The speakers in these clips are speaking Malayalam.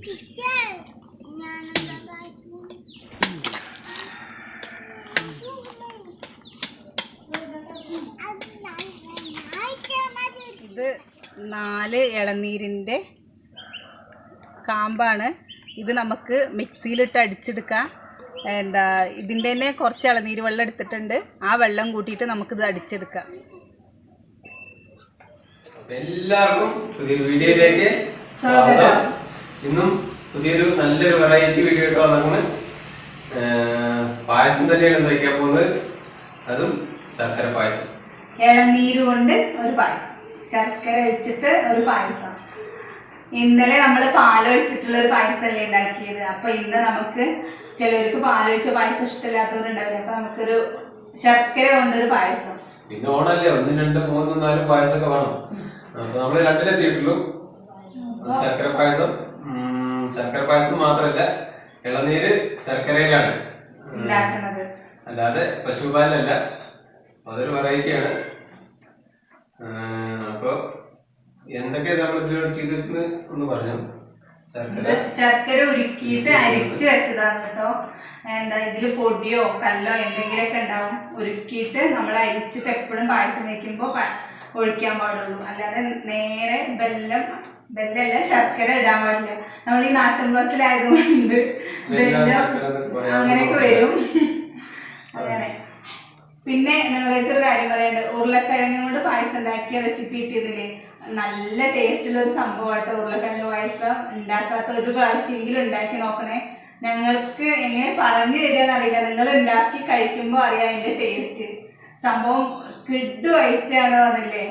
ഇത് 4 ഇളനീരിൻ്റെ കാമ്പാണ്. ഇത് നമുക്ക് മിക്സിയിലിട്ട് അടിച്ചെടുക്കാം. ഇതിൻ്റെ തന്നെ കുറച്ച് ഇളനീര് വെള്ളം എടുത്തിട്ടുണ്ട്. ആ വെള്ളം കൂട്ടിയിട്ട് നമുക്കിത് അടിച്ചെടുക്കാം. എല്ലാവർക്കും പുതിയൊരു വീഡിയോയിലേക്ക് സ്വാഗതം. ഇന്നും പുതിയൊരു നല്ലൊരു വെറൈറ്റി വീഡിയോ ഇട്ട് വന്നു. പായസം തന്നെയാണ് വയ്ക്കാൻ പോകുന്നത്. അതും ശർക്കര പായസം. ഇളനീര് കൊണ്ട് ഒരു പായസം, ശർക്കര ഒഴിച്ചിട്ട് ഒരു പായസം. ഇന്നലെ നമ്മൾ പാലൊഴിച്ചിട്ടുള്ള ഒരു പായസമല്ലേ ഉണ്ടാക്കിയത്. അപ്പൊ ഇന്ന് നമുക്ക് ചിലർക്ക് പാലൊഴിച്ച പായസം ഇഷ്ടമില്ലാത്തവരുണ്ടാവില്ല. അപ്പൊ നമുക്കൊരു ശർക്കര കൊണ്ടൊരു പായസം. പിന്നെ ഓണല്ലേ, 1, 2, 3, 4 പായസമൊക്കെ വേണം. അപ്പൊ നമ്മള് 2-ലെത്തിയിട്ടുള്ളൂ. ശർക്കര പായസം. ശർക്കര പായസം മാത്രല്ല, ഇളനീര് ശർക്കരയിലാണ് ഉണ്ടാക്കുന്നത്, അല്ലാതെ പശുപാലല്ല. അതൊരു വെറൈറ്റിയാണ്. അപ്പൊ എന്തൊക്കെ നമ്മൾ ഇതിലൂടെ ചെയ്ത് വെച്ചെന്ന് ഒന്ന് പറഞ്ഞു. ശർക്കര ഉരുക്കിയിട്ട് അരിച്ചു വെച്ചതാണ് കേട്ടോ. ഇതില് പൊടിയോ കല്ലോ എന്തെങ്കിലുമൊക്കെ ഉണ്ടാവും. ഉരുക്കിയിട്ട് നമ്മൾ അരിച്ചിട്ട് എപ്പോഴും പായസം വയ്ക്കുമ്പോൾ ഒഴിക്കാൻ പാടുള്ളൂ. അല്ലാതെ നേരെ ബെല്ലല്ല ശർക്കര ഇടാൻ പാടില്ല. നമ്മൾ ഈ നാട്ടിൻപുറത്തിലായതുകൊണ്ട് ബെല്ലം അങ്ങനെയൊക്കെ വരും. അങ്ങനെ പിന്നെ നിങ്ങൾക്കൊരു കാര്യം പറയാനുണ്ട്. ഉരുളക്കിഴങ്ങ് കൊണ്ട് പായസം ഉണ്ടാക്കിയ റെസിപ്പി കിട്ടിയതില് നല്ല ടേസ്റ്റുള്ള ഒരു സംഭവമായിട്ട്. ഉരുളക്കിഴങ്ങ് പായസം ഉണ്ടാക്കാത്ത ഒരു പ്രാവശ്യമെങ്കിലും ഉണ്ടാക്കി നോക്കണേ. ഞങ്ങൾക്ക് എങ്ങനെ പറഞ്ഞു തരികയെന്ന് അറിയില്ല. നിങ്ങൾ ഉണ്ടാക്കി കഴിക്കുമ്പോൾ അറിയാം അതിന്റെ ടേസ്റ്റ്. സംഭവം കിഡു ഐറ്റാണ് പറഞ്ഞില്ലേ.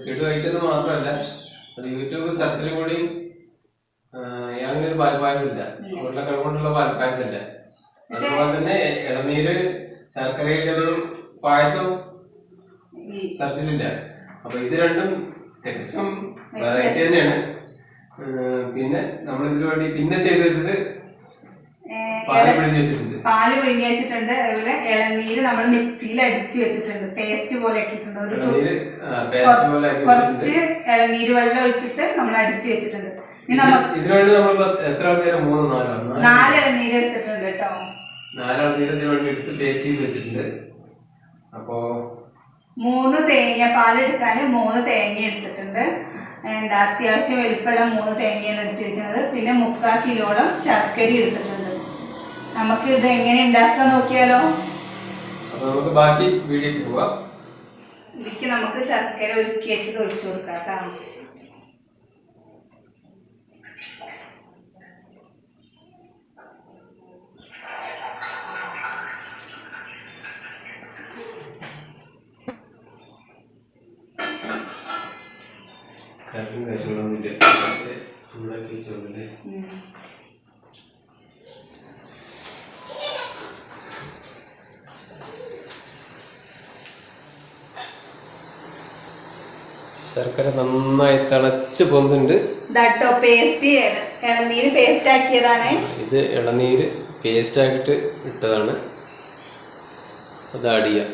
കിഡു ഐറ്റം മാത്രമല്ല, അത് യൂട്യൂബ് സെർച്ചിലും കൂടി യാതൊരു പാൽപ്പായസം ഇല്ല, ഉരുളക്കിഴങ്ങ് കൊണ്ടുള്ള പാൽപ്പായസം ഇല്ല. അതുപോലെ തന്നെ ഇളനീര് ശർക്കരയുടെ ഒരു പായസം സെർച്ചിലില്ല. അപ്പൊ ഇത് രണ്ടും തികച്ചും വെറൈറ്റി തന്നെയാണ്. പിന്നെ നമ്മൾ ഇതിനു വേണ്ടി പിന്നെ ചെയ്ത് വെച്ചത് പാല് പിഴിഞ്ഞ് വെച്ചിട്ടുണ്ട്. അതുപോലെ ഇളനീര് നമ്മൾ മിക്സിയിൽ അടിച്ചു വെച്ചിട്ടുണ്ട്, പേസ്റ്റ് പോലെ ആക്കിയിട്ടുണ്ട്. കുറച്ച് ഇളനീര് വെള്ളം ഒഴിച്ചിട്ട് നമ്മൾ അടിച്ചു വെച്ചിട്ടുണ്ട്. ഇതിനുവേണ്ടി നമ്മൾ എത്ര നേരം 4 ഇളനീര് എടുത്തിട്ടുണ്ട് കേട്ടോ. 4 ഇളനീര് ഇതിനു വേണ്ടി എടുത്ത് പേസ്റ്റ് ചെയ്ത് വെച്ചിട്ടുണ്ട്. അപ്പോ 3 തേങ്ങ പാലെടുക്കാൻ 3 തേങ്ങ എടുത്തിട്ടുണ്ട്. അത്യാവശ്യം വലിപ്പമുള്ള 3 തേങ്ങയാണ് എടുത്തിരിക്കുന്നത്. പിന്നെ 3/4 കിലോളം ശർക്കര എടുത്തിട്ടുണ്ട്. നമുക്ക് ഇത് എങ്ങനെ ഉണ്ടാക്കാൻ നോക്കിയാലോ. നമുക്ക് ബാക്കി വീഡിയോക്ക് പോവാം. ഇതിക്ക് നമുക്ക് ശർക്കര ഉരുക്കി വെച്ചത് ഒഴിച്ചു കൊടുക്കാം കേട്ടോ. ശർക്കര നന്നായി തിളച്ച് പോകുന്നുണ്ട്. ഇളനീര് പേസ്റ്റ് ആക്കിയതാണ്. ഇത് ഇളനീര് പേസ്റ്റ് ആക്കിയിട്ട് ഇട്ടതാണ്. അത് ആഡ് ചെയ്യാം.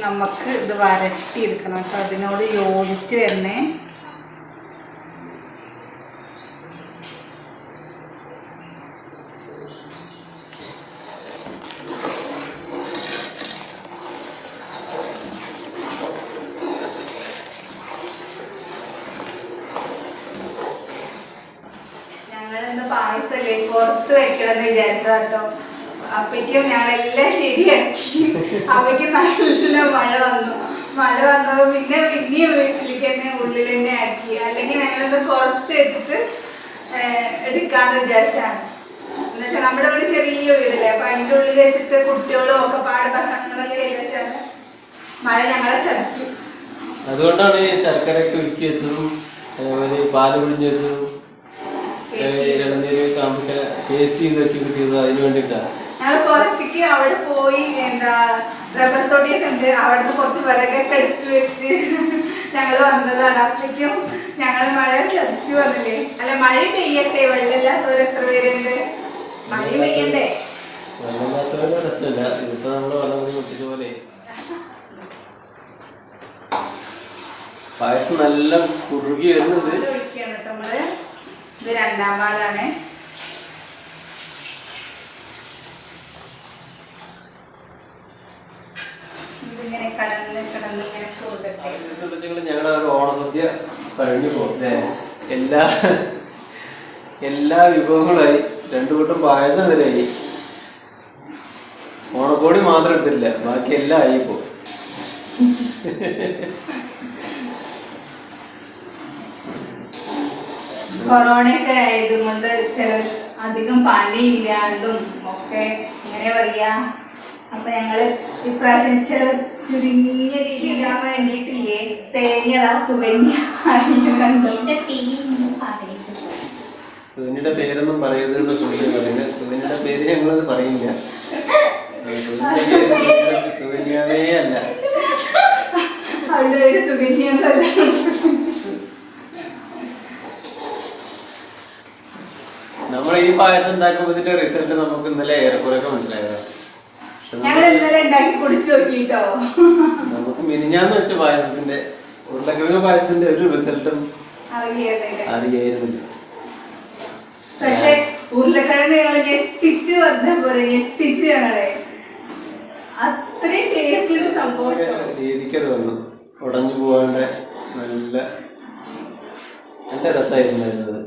നമുക്ക് ഇത് വരട്ടി എടുക്കണം കേട്ടോ. അതിനോട് യോജിച്ച് വരണേ. ഞങ്ങളിന്ന് പായസല്ലേ പുറത്ത് വെക്കണമെന്ന് വിചാരിച്ചതാട്ടോ. അപ്പേക്കും ഞങ്ങളെല്ലാം ശരിയാക്കി. അപ്പേക്ക് നല്ല മഴ വന്നപ്പോ പിന്നെ വീട്ടിലേക്ക് തന്നെ ഉള്ളിൽ തന്നെ ആക്കി. അല്ലെങ്കിൽ ഞങ്ങളിത് പുറത്ത് വെച്ചിട്ട് എടുക്കാന്ന് വിചാരിച്ചാണ്. എന്നുവെച്ചാൽ നമ്മുടെ ഇവിടെ ചെറിയ വീടല്ലേ. അപ്പൊ അതിൻ്റെ ഉള്ളിൽ വെച്ചിട്ട് കുട്ടികളും ഒക്കെ പാട് ബഹളങ്ങളൊക്കെ വിചാരിച്ചാണ് മഴ ഞങ്ങളെ ചതിച്ചു. അതുകൊണ്ടാണ് ഈ ശർക്കരയൊക്കെ ഉരുക്കി വെച്ചതും പാല് പിഴിഞ്ഞ് വെച്ചതും ഇളനീര് കാമ്പൊക്കെ ടേസ്റ്റ് ചെയ്തൊക്കെ ചെയ്തത് അതിന് വേണ്ടിയിട്ടാണ്. ഞങ്ങൾ പുറത്തേക്ക് അവിടെ പോയി റബ്ബർ തൊടിയൊക്കെ ഉണ്ട്. അവിടുന്ന് കുറച്ച് വിറകൊക്കെ എടുത്ത് വെച്ച് ഞങ്ങൾ വന്നതാണ്. അപ്പോഴേക്കും ഞങ്ങൾ മഴ ചതിച്ചു വന്നില്ലേ. അല്ല, മഴ പെയ്യട്ടെ. വെള്ളമില്ലാത്തവർ എത്ര പേരുണ്ട്. മഴ പെയ്യണ്ടേ. വെള്ളമില്ലാത്തവരുടെ പ്രശ്നമില്ല. ഇതിപ്പോ നമ്മള് വെള്ളം കുടിച്ച പോലെ പായസം നല്ല കുറുകി വരുന്നുണ്ട്. ഒഴിക്കുകയാണ് കേട്ടോ നമ്മള്. ഇത് 2ാം പാലാണ്. ഇതിങ്ങനെ കടന്ന് ഇങ്ങനെ കൂടട്ടെ. ഞങ്ങളുടെ ഒരു ഓണസദ്യ കഴിഞ്ഞു പോകും അല്ലേ? എല്ലാ വിഭവങ്ങളായി, 2 കൂട്ടം പായസം വരെയായി. ഓണക്കോടി മാത്രം എടുത്തില്ല, ബാക്കി എല്ലാം ആയി ഇപ്പോ. കൊറോണയൊക്കെ ആയതുകൊണ്ട് ചില അധികം പണിയില്ലാണ്ടും ഒക്കെ എങ്ങനെ പറയാ. അപ്പൊ ഞങ്ങള് ഇപ്രാവശ്യം ചുരുങ്ങിയ രീതിയിലാൻ വേണ്ടിയിട്ടില്ലേ തേങ്ങ സുനിയുടെ പേരൊന്നും പറയരുതെന്ന് സുനിയുടെ പറയുന്നത്. സുനിയുടെ പേര് ഞങ്ങളത് പറയില്ല. സുകന്യാവേ അല്ല, അവളുടെ പേര് സുകന്യ. നമ്മൾ ഈ പായസം ഉണ്ടാക്കുമ്പോൾ ഇതിന്റെ റിസൾട്ട് നമുക്ക് ഇന്നലെ ഏറെക്കുറെയൊക്കെ മനസ്സിലായതാണ്. ഞങ്ങൾ ഇന്നലെ ഉണ്ടാക്കി കുടിച്ചു നോക്കിട്ടോ. നമുക്ക് മിനിഞ്ഞാന്ന് വെച്ച പായസത്തിന്റെ, ഉരുളക്കിഴങ്ങ് പായസത്തിന്റെ ഒരു റിസൾട്ടും അറിയായിരുന്നില്ല. പക്ഷെ ഉരുളക്കിഴങ്ങ് ഞങ്ങള് ഞെട്ടിച്ച് പറഞ്ഞ പോലെ ഞെട്ടിച്ച് ഞങ്ങളെ അത്രയും ടേസ്റ്റുള്ള സംഭവം രീതിക്കത് വന്നു. ഉടഞ്ഞു പോകാണ്ട് നല്ല രസമായിരുന്നു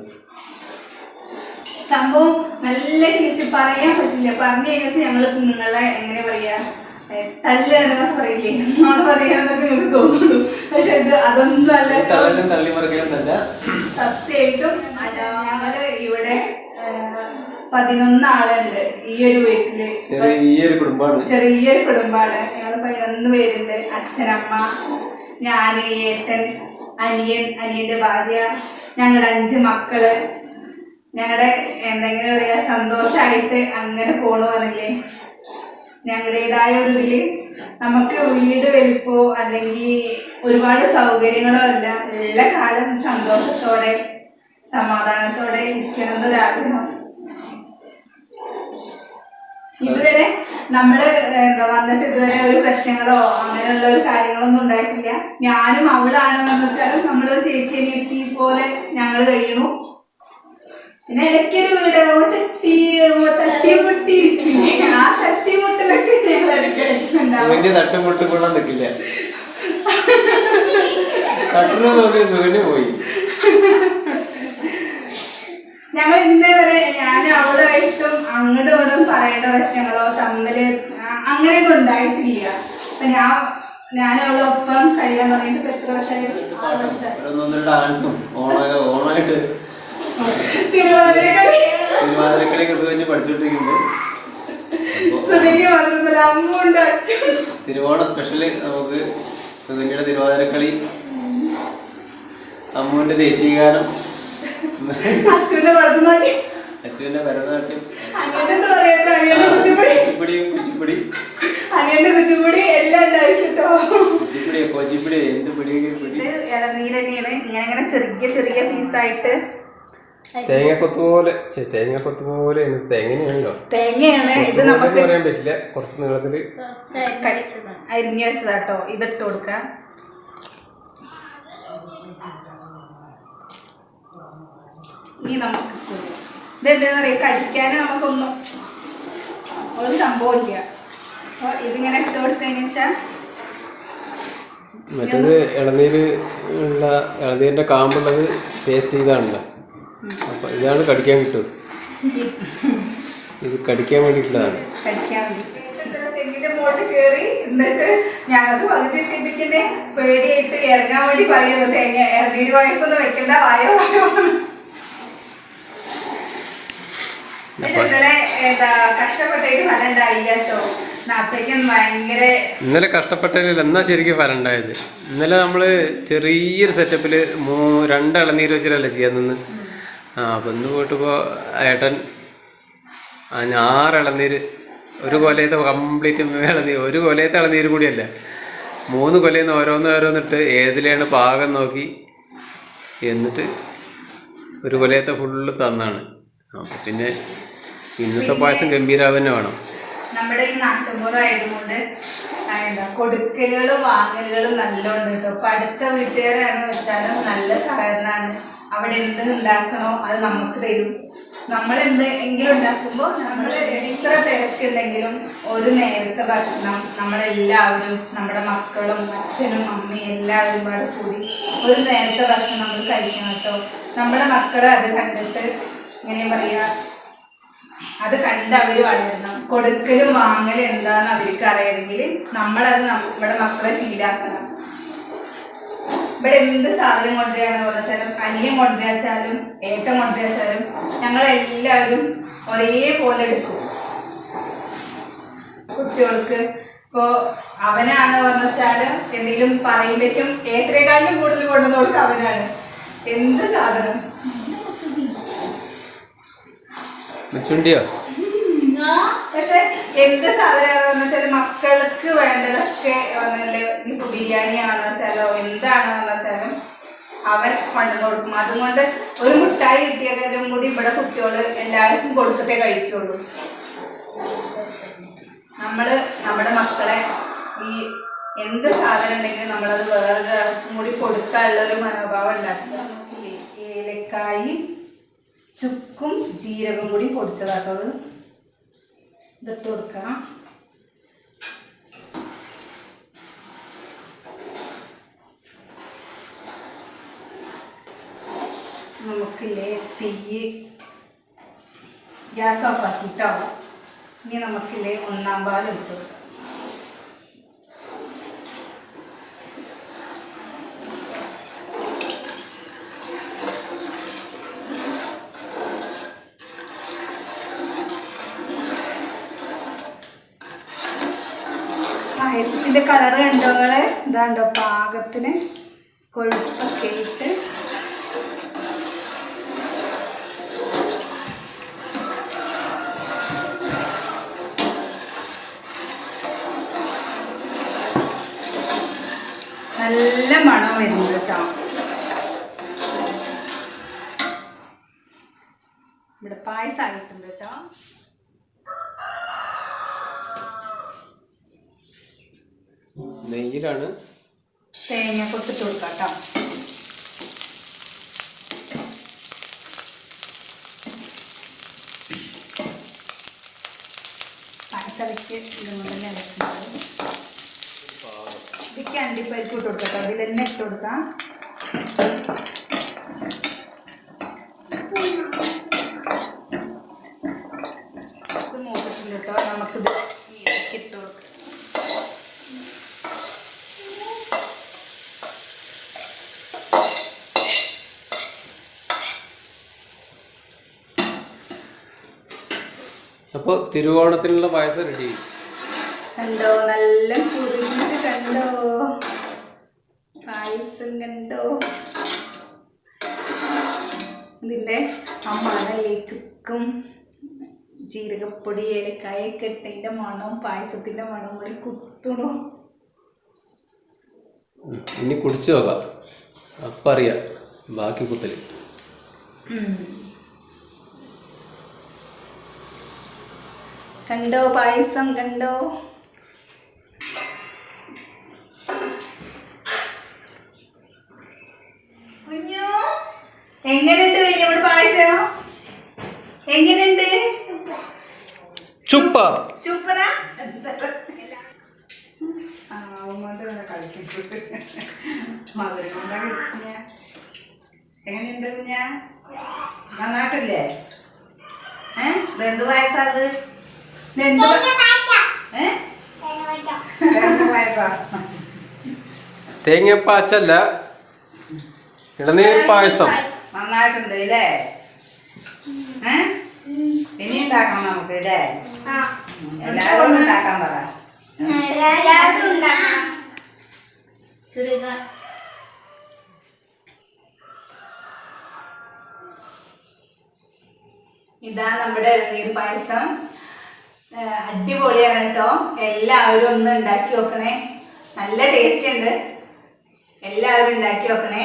സംഭവം. നല്ല ടേസ്റ്റ് പറയാൻ പറ്റില്ല. പറഞ്ഞു കഴിഞ്ഞാൽ ഞങ്ങള് നിങ്ങളെ എങ്ങനെ പറയാ തള്ളിയാണെന്നൊക്കെ പറയില്ലേ, നമ്മള് പറയാണെന്നൊക്കെ നിങ്ങൾക്ക് തോന്നുള്ളൂ. പക്ഷെ ഇത് അതൊന്നും അല്ല. സത്യമായിട്ടും ഞങ്ങള് ഇവിടെ 11 ആളുണ്ട് ഈ ഒരു വീട്ടില്. ചെറിയൊരു കുടുംബാണ്. ഞങ്ങള് 11 പേരുണ്ട്. അച്ഛനമ്മ, ഞാന്, ഏട്ടൻ, അനിയന്റെ ഭാര്യ, ഞങ്ങളുടെ 5 മക്കള്. ഞങ്ങളുടെ എന്തെങ്കിലും പറയാ സന്തോഷായിട്ട് അങ്ങനെ പോണു പറഞ്ഞില്ലേ. ഞങ്ങളുടേതായ ഒരു ഇതില് നമുക്ക് വീട് വലിപ്പോ അല്ലെങ്കിൽ ഒരുപാട് സൗകര്യങ്ങളോ അല്ല, എല്ലാ കാലം സന്തോഷത്തോടെ സമാധാനത്തോടെ ഇരിക്കണം എന്നൊരാഗ്രഹം. ഇതുവരെ നമ്മള് വന്നിട്ട് ഇതുവരെ ഒരു പ്രശ്നങ്ങളോ അങ്ങനെയുള്ള ഒരു കാര്യങ്ങളൊന്നും ഉണ്ടായിട്ടില്ല. ഞാനും അവളാണെന്ന് വെച്ചാലും നമ്മളൊരു ചേച്ചിയെത്തി പോലെ ഞങ്ങള് കഴിയണു. പിന്നെ ഇടയ്ക്കൊരു വീട് തട്ടിമുട്ടി ആ തട്ടിമുട്ടലൊക്കെ ഞങ്ങൾ ഇടയ്ക്കിടയ്ക്കുണ്ടാവും. തട്ടിമുട്ടിക്കൊള്ളാൻ നിൽക്കില്ല. പോയി. ഞങ്ങൾ ഇന്നേ വരെ ഞാനും അവളുമായിട്ടും അങ്ങോട്ടും ഇങ്ങോട്ടും പറയേണ്ട പ്രശ്നങ്ങളോ തമ്മില് അങ്ങനെയൊന്നും ഉണ്ടായിട്ടില്ല. അപ്പൊ ഞാനും അവളൊപ്പം കഴിയാൻ തുടങ്ങിയിട്ട് എത്ര വർഷമായിട്ട്? 6 വർഷം. ഓണായിട്ട് തിരുവാതിരക്കളിയൊക്കെ സുകന്യ പഠിച്ചോണ്ടിരിക്കുന്നുണ്ട്. തിരുവോണ സ്പെഷ്യല് നമുക്ക് സുകന്യയുടെ തിരുവാതിരക്കളി, അമ്മുവിന്റെ ദേശീയഗാനം, അച്ഛന്റെ ഭരതനാട്യം, കുച്ചിപ്പുടി എന്ത് പിടിയൊക്കെ. ഇളനീര് തന്നെയാണ് ഇങ്ങനെ ചെറിയ ചെറിയ പീസായിട്ട്. തേങ്ങക്കൊത്ത് പോലെയാണ്. തേങ്ങയാണ് ഇത്. നമുക്ക് പറയാൻ പറ്റില്ല, കുറച്ച് നീളത്തില് അരിഞ്ഞു വെച്ചതാട്ടോ. ഇതിട്ട് കൊടുക്കാം. ഇനി നമുക്ക് ഇതെന്താന്ന് പറയാ, കഴിക്കാനും നമുക്കൊന്നും ഒരു സംഭവമില്ല. അപ്പൊ ഇതിങ്ങനെ ഇട്ട് കൊടുത്തതിന് വെച്ചാൽ മറ്റേത് ഇളനീരിന്റെ കാമ്പുള്ളത് ടേസ്റ്റ് ചെയ്താണല്ലോ. അപ്പൊ ഇതാണ് കടിക്കാൻ കിട്ടും. ഇത് കടിക്കാൻ വേണ്ടിയിട്ടുള്ളതാണ്. തെങ്ങിന്റെ മോട്ട് കയറി എന്നിട്ട് ഞങ്ങൾക്ക് പകുതി എത്തിപ്പിക്കുന്ന പേടിയായിട്ട് ഇറങ്ങാൻ വേണ്ടി പറയുന്നത് തേങ്ങ ഇളനീര് പായസം വെക്കണ്ട, വായോ. പക്ഷെ ഇന്നലെ കഷ്ടപ്പെട്ടതിന് ഫലം ഉണ്ടായില്ല കേട്ടോ. ഭയങ്കര ഇന്നലെ കഷ്ടപ്പെട്ടതിൽ എന്നാ ശരിക്കും ഫലം ഉണ്ടായത്. ഇന്നലെ നമ്മള് ചെറിയൊരു സെറ്റപ്പില് 2 ഇളനീര് വെച്ചിട്ടല്ലേ ചെയ്യാൻ നിന്ന്. അപ്പം ഇന്ന് പോയിട്ടിപ്പോൾ ഏട്ടൻ 6 ഇളനീര്, ഒരു കൊലയത്തെ കംപ്ലീറ്റ് ഒരു കൊലയത്തെ ഇളനീര് കൂടിയല്ല, 3 കൊലയിൽ ഓരോന്നിട്ട് ഏതിലാണ് പാകം നോക്കി എന്നിട്ട് ഒരു കൊലയത്തെ ഫുള്ള് തന്നാണ്. അപ്പം പിന്നെ ഇന്നത്തെ പായസം ഗംഭീരാവ് തന്നെ വേണം. നമ്മുടെ ഈ നാട്ടുമ്പുറം ആയതുകൊണ്ട് എന്താ കൊടുക്കലുകളും വാങ്ങലുകളും നല്ലോണ്ട് കേട്ടോ. അപ്പൊ അടുത്ത വീട്ടുകാരാണ് വെച്ചാലും നല്ല സഹകരണമാണ്. അവിടെ എന്ത് ഉണ്ടാക്കണോ അത് നമുക്ക് തരും. നമ്മൾ എന്തെങ്കിലും ഉണ്ടാക്കുമ്പോൾ നമ്മൾ എത്ര തിരക്കുണ്ടെങ്കിലും ഒരു നേരത്തെ ഭക്ഷണം നമ്മളെല്ലാവരും, നമ്മുടെ മക്കളും അച്ഛനും അമ്മയും എല്ലാവരും പാടെ കൂടി ഒരു നേരത്തെ ഭക്ഷണം നമ്മൾ കഴിക്കണം കേട്ടോ. നമ്മുടെ മക്കളെ അത് കണ്ടിട്ട് ഇങ്ങനെ പറയുക, അത് കണ്ട് അവർ വളരണം. കൊടുക്കലും വാങ്ങലും എന്താന്ന് അവർക്ക് അറിയണമെങ്കിൽ നമ്മളത് നമ്മുടെ മക്കളെ ശീലാക്കണം. ഇവിടെ എന്ത് സാധനം കൊണ്ടുവരികയാണെന്ന് പറഞ്ഞാലും, അനിയൻ കൊണ്ടുവച്ചാലും ഏട്ടൻ കൊണ്ടുവച്ചാലും ഞങ്ങളെല്ലാവരും ഒരേപോലെ എടുക്കും. കുട്ടികൾക്ക് ഇപ്പോൾ അവനാണ് പറഞ്ഞാലും എന്തെങ്കിലും പറയുമ്പോഴേക്കും ഏട്ടനേക്കാളും കൂടുതൽ കൊണ്ടുവന്ന് കൊടുക്കുക അവനാണ്. എന്ത് സാധനം പക്ഷെ എന്ത് സാധനമാണെന്ന് വെച്ചാൽ മക്കൾക്ക് വേണ്ടതൊക്കെ ഇനിയിപ്പോൾ ബിരിയാണി ആണെന്ന് വെച്ചാലോ എന്താണെന്ന് വെച്ചാലും അവൻ കൊണ്ടു കൊടുക്കും. അതുകൊണ്ട് ഒരു മുട്ടായി കിട്ടിയതും കൂടി ഇവിടെ കുട്ടികൾ എല്ലാവർക്കും കൊടുത്തിട്ടേ കഴിക്കുള്ളൂ. നമ്മുടെ മക്കളെ ഈ എന്ത് സാധനം ഉണ്ടെങ്കിലും നമ്മളത് വേറൊരാൾക്കും കൂടി കൊടുക്കാനുള്ളൊരു മനോഭാവം ഉണ്ടാക്കുക. ഏലക്കായും ചുക്കും ജീരകം കൂടി പൊടിച്ചതാട്ടത് ഇതിട്ട് കൊടുക്കാം. നമുക്കില്ലേ തീ ഗ്യാസ് ഓഫ് ആക്കിട്ടോ. ഇനി നമുക്കില്ലേ ഒന്നാം പാൽ ഒഴിച്ചു കൊടുക്കാം. പായസത്തിൻ്റെ കളറ് കണ്ടോളെ, ഇതാണ്ടോ പാകത്തിന് കൊഴുപ്പൊക്കെ ഇട്ട് നല്ല മണം വരുന്നുണ്ട് കേട്ടോ. ഇവിടെ പായസം ആയിട്ടുണ്ട് കേട്ടോ. നെയ്യിലാണ് തേങ്ങ കൊത്തിട്ട് കൊടുക്കാം കേട്ടോ. പായസക്ക് ഇതുകൊണ്ട് തന്നെ ഇളക്കുന്നത്. ഇതിക്ക് അണ്ടിപ്പരിപ്പ് ഇട്ട് കൊടുക്കാം കേട്ടോ. അതിൽ തന്നെ ഇട്ട് കൊടുക്കാം. ഇത് മൂത്തിട്ടുണ്ട് കേട്ടോ. നമുക്കിത് ഇട്ട് കൊടുക്കാം. അപ്പോൾ തിരുവോണത്തിനുള്ള പായസം റെഡി. കണ്ടോ, നല്ല കുറുകിട്ട് കണ്ടോ, പായസം കണ്ടോ. ഇതിൻ്റെ ആ മണല്ലേ, ചുക്കും ജീരകപ്പൊടി ഏലക്കായൊക്കെ ഇട്ടതിൻ്റെ മണവും പായസത്തിൻ്റെ മണവും കൂടി കുത്തണോ. ഇനി കുടിച്ചു നോക്കാം, അപ്പം അറിയാം ബാക്കി കുത്തല്. കണ്ടോ പായസം കണ്ടോ. കുഞ്ഞു എങ്ങനെയുണ്ട് ഇവിടെ പായസം? എങ്ങനെയുണ്ട്? സൂപ്പർ. സൂപ്പറാ. എങ്ങനെയുണ്ട് കുഞ്ഞ? നന്നായിട്ടില്ലേ? എന്ത് പായസാത്? തേങ്ങപ്പാച്ചല്ല, ഇളനീർ പായസം. നന്നായിട്ടുണ്ട് ഇല്ലേ? ഇനി ഉണ്ടാക്കണം നമുക്ക് ഇല്ലേ? എല്ലാവരും ഉണ്ടാക്കാൻ പറ. ഇതാ നമ്മുടെ ഇളനീർ പായസം. അടിപൊളിയാണ് കേട്ടോ. എല്ലാവരും ഒന്ന് ഉണ്ടാക്കി നോക്കണേ. നല്ല ടേസ്റ്റ് ഉണ്ട്. എല്ലാവരും ഉണ്ടാക്കി നോക്കണേ.